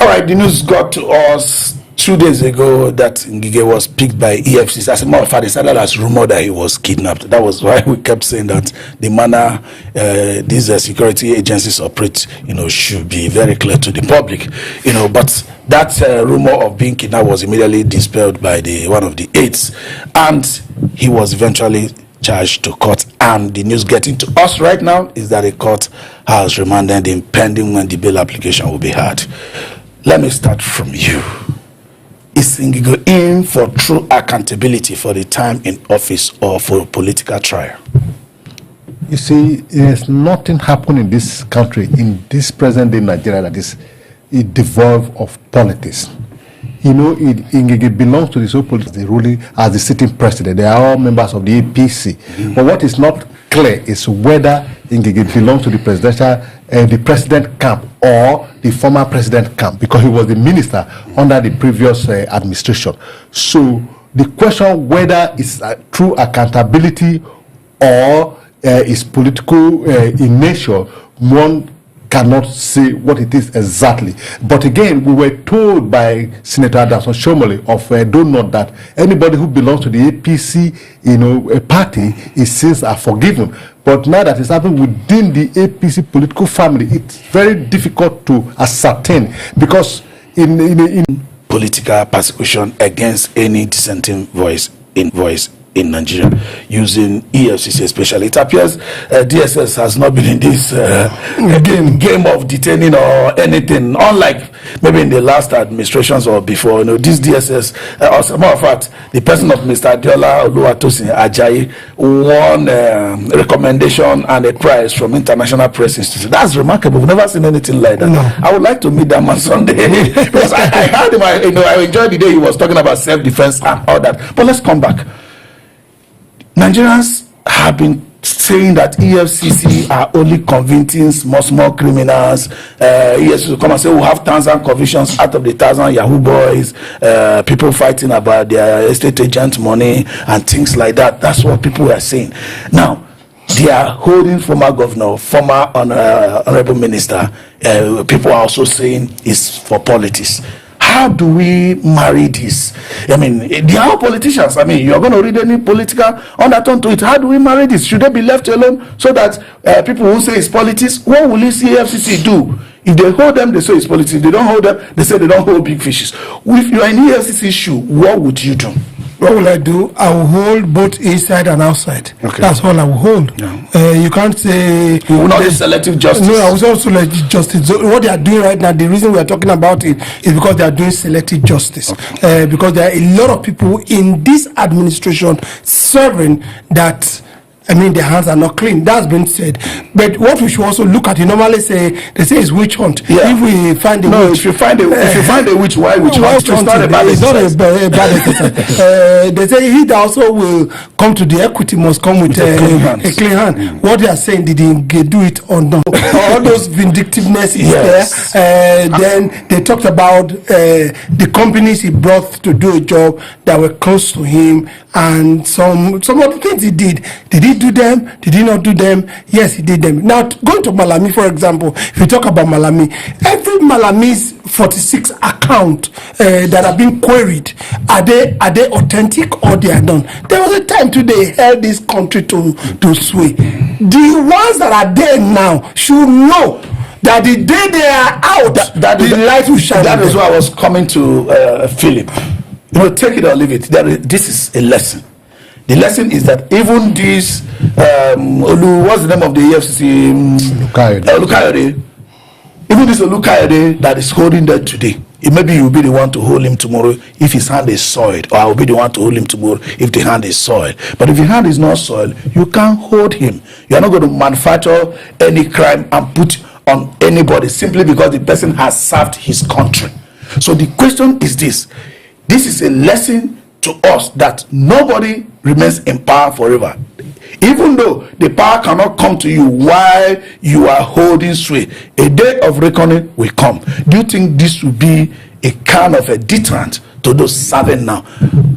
All right, the news got to us 2 days ago that Ngige was picked by EFCC. As a matter of fact, it started as rumor that he was kidnapped. That was why we kept saying that the manner these security agencies operate, should be very clear to the public. But that rumor of being kidnapped was immediately dispelled by one of the aides, and he was eventually charged to court. And the news getting to us right now is that the court has remanded him pending when the bail application will be heard. Let me start from you. Is Ngige in for true accountability for the time in office or for a political trial? You see, there's nothing happened in this country, in this present day Nigeria, that is devoid of politics. Ngige belongs to the so-called ruling as the sitting president. They are all members of the APC. But what is not clear is whether Ngige belongs to the president camp or the former president camp, because he was the minister under the previous administration. So the question whether it's true accountability or is political in nature, one cannot say what it is exactly. But again, we were told by Senator Adamson Shomole of Donut that anybody who belongs to the APC, a party, his sins are forgiven. But now that it's happening within the APC political family, it's very difficult to ascertain, because in political persecution against any dissenting voice in Nigeria, using EFCC especially. It appears DSS has not been in this game of detaining or anything, unlike maybe in the last administrations or before. This DSS, as a matter of fact, the person of Mr. Adiola Oluwatosin Ajayi won recommendation and a prize from International Press Institute. That's remarkable. We've never seen anything like that. No. I would like to meet that man someday because I heard him. I enjoyed the day he was talking about self-defense and all that. But let's come back. Nigerians have been saying that EFCC are only convicting small criminals. EFCC will come and say we'll have 1,000 convictions out of the 1,000 Yahoo boys, people fighting about their estate agent money and things like that. That's what people are saying. Now, they are holding former governor, former honorable minister. People are also saying it's for politics. How do we marry this? I mean, they are all politicians. I mean, you're going to read any political undertone to it. How do we marry this? Should they be left alone so that people who say it's politics, what will this EFCC do? If they hold them, they say it's politics. If they don't hold them, they say they don't hold big fishes. If you're in EFCC shoe, what would you do? What will I do? I will hold both inside and outside. Okay. That's all I will hold. Yeah. You can't say... You will not do selective justice. No, I will also selective justice. So what they are doing right now, the reason we are talking about it is because they are doing selective justice. Okay. Because there are a lot of people in this administration serving that... I mean, their hands are not clean. That's been said. But what we should also look at, you normally say, they say it's witch hunt. Yeah. If we find a witch... if you find a witch, why witch hunt? It's not a bad exercise. They say he that also will come to the equity must come with a clean hand. Mm. What they are saying, did he do it or not? All those vindictiveness is there. Then they talked about the companies he brought to do a job that were close to him, and some of the things he did. Did he do them? Did he not do them? Yes, he did them. Now, going to Malami, for example, if you talk about Malami, every Malami's 46 account that have been queried, are they authentic or they are done? There was a time today held this country to sway. The ones that are there now should know that the day they are out, the light will shine. That is why I was coming to Philip. Take it or leave it. This is a lesson. The lesson is that even this, what's the name of the EFCC? Olukayode. Even this Olukayode that is holding that today, maybe you'll be the one to hold him tomorrow if his hand is soiled, or I'll be the one to hold him tomorrow if the hand is soiled. But if your hand is not soiled, you can't hold him. You are not going to manufacture any crime and put on anybody simply because the person has served his country. So the question is this. This is a lesson to us that nobody remains in power forever. Even though the power cannot come to you while you are holding sway, a day of reckoning will come. Do you think this will be a kind of a deterrent to those serving now,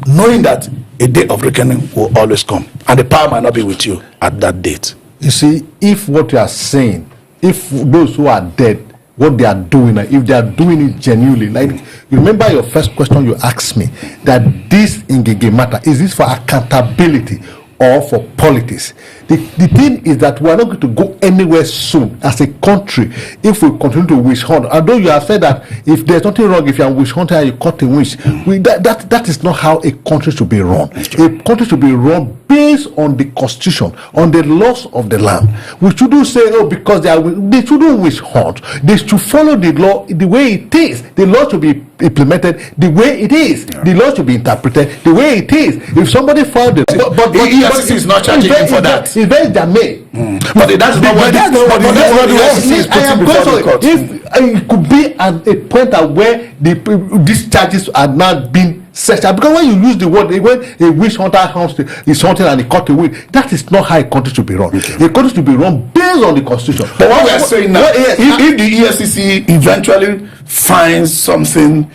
knowing that a day of reckoning will always come and the power might not be with you at that date? You see, if what you are saying, if those who are dead what they are doing, and if they are doing it genuinely. Like, you remember your first question you asked me, that this Ngige matter, is this for accountability or for politics? The thing is that we are not going to go anywhere soon as a country if we continue to wish hunt. Although you have said that if there's nothing wrong, if you are wish hunter and you cut a wish, that is not how a country should be run. A country should be run based on the constitution, on the laws of the land. We shouldn't say, oh, because they shouldn't wish hunt. They should follow the law the way it is. The law should be implemented the way it is. The law should be interpreted the way it is. If somebody filed it, but the EFCC is not charging him for that. It's very germane. But that's not what the EFCC is putting before the court. If it could be at a point at where these charges are not being set, because when you use the word, when a witch hunter is hunting and he cut a witch, that is not how a country should be run. A country should be run based on the constitution. But what we are saying now, if the EFCC eventually finds something,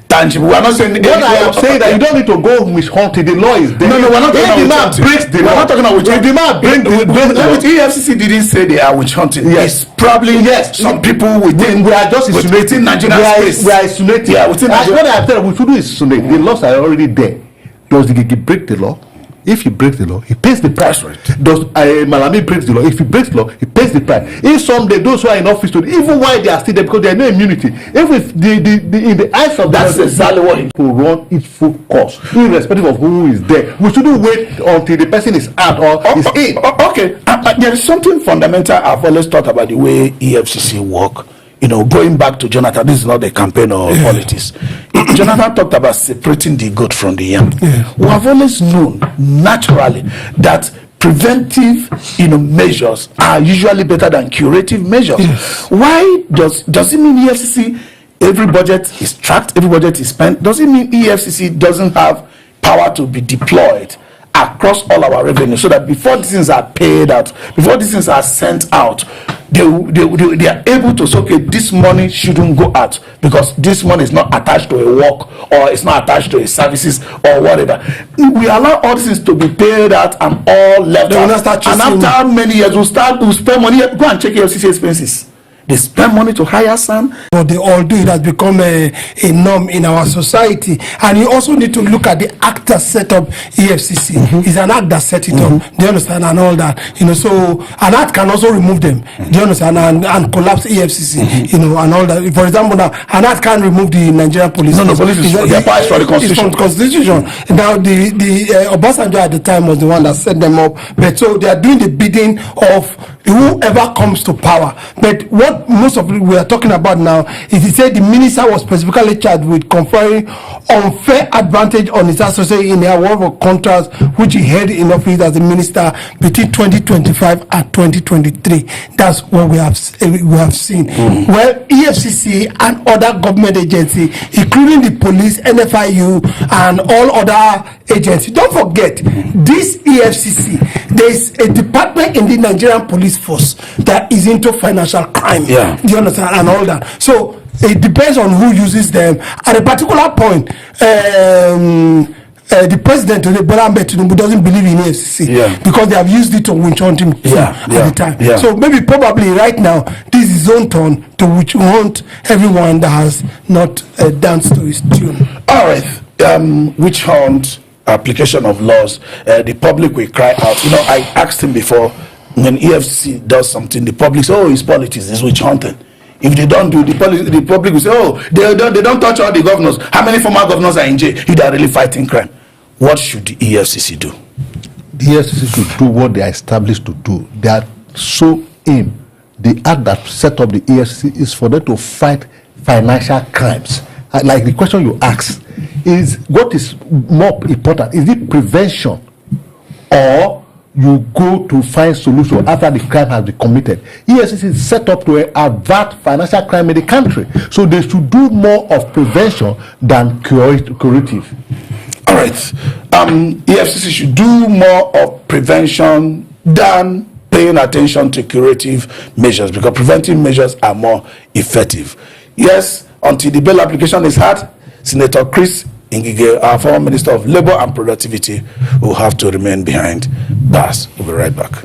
tangible, we are not saying. What I am saying that you don't need to go witch hunting. The law is there. No, we're not talking about witch hunting. Breaks the law. We're not talking about witch hunting. If the man breaks the law, the EFCC didn't say they are witch hunting. Yes. It's probably some people within. We are just within Nigerian space. We are isolating. Yeah, within Nigeria. What I have said, we should do is isolate. The laws are already there. Does the Ngige break the law? If he breaks the law, he pays the price. Right. Does Malami breaks the law? If he breaks the law, he pays the price. If someday those who are in office today, even while they are still there, because they have no immunity, if it's in the eyes of that's exactly what it will run its full course, irrespective of who is there. We shouldn't wait until the person is out or is in. Okay, there is something fundamental I've always thought about the way EFCC work. Going back to Jonathan, this is not a campaign or politics. Jonathan talked about separating the goat from the yam. We have always known naturally that preventive measures are usually better than curative measures. Why does it mean EFCC, every budget is tracked, every budget is spent? Does it mean EFCC doesn't have power to be deployed across all our revenue, so that before these things are paid out, before these things are sent out, they are able to say, okay, this money shouldn't go out because this money is not attached to a work or it's not attached to a services or whatever. We allow all these things to be paid out and all left out, and after many years we'll spend money. Go and check your CC expenses. They spend money to hire some. But they all do. It has become a norm in our society. And you also need to look at the act that set up EFCC. It's an act that set it up. Do you understand? And all that. So an act can also remove them. Do you understand? And collapse EFCC. And all that. For example, now an act can't remove the Nigerian police. No, police is their power from the constitution. It's from the constitution. Now the Obasanjo at the time was the one that set them up. But so they are doing the bidding of whoever comes to power. But what most of it we are talking about now is he said the minister was specifically charged with conferring unfair advantage on his associate in the award of contracts which he held in office as a minister between 2025 and 2023. That's what we have seen. Well, EFCC and other government agencies, including the police, NFIU, and all other agencies. Don't forget, this EFCC, there is a department in the Nigerian police force that is into financial crime. Yeah. Do you understand? And all that. So it depends on who uses them. At a particular point, the president today, Bola Ahmed Tinubu, doesn't believe in EFCC because they have used it to witch hunt him at the time. So maybe probably right now this is his own turn to witch hunt everyone that has not danced to his tune. All right, witch hunt, application of laws, the public will cry out. I asked him before, when EFCC does something, the public says, oh, it's politics, it's witch hunting. If they don't do, the public will say, oh, they don't touch all the governors. How many former governors are in jail? They are really fighting crime. What should the EFCC do? The EFCC should do what they are established to do. They are so aim. The act that set up the EFCC is for them to fight financial crimes. Like the question you asked is, what is more important? Is it prevention or you go to find solution after the crime has been committed? EFCC is set up to avert financial crime in the country, so they should do more of prevention than curative. All right, EFCC should do more of prevention than paying attention to curative measures, because preventive measures are more effective. Yes, until the bail application is had, Senator Chris Ngige, our former Minister of Labour and Productivity, will have to remain behind bars. We'll be right back.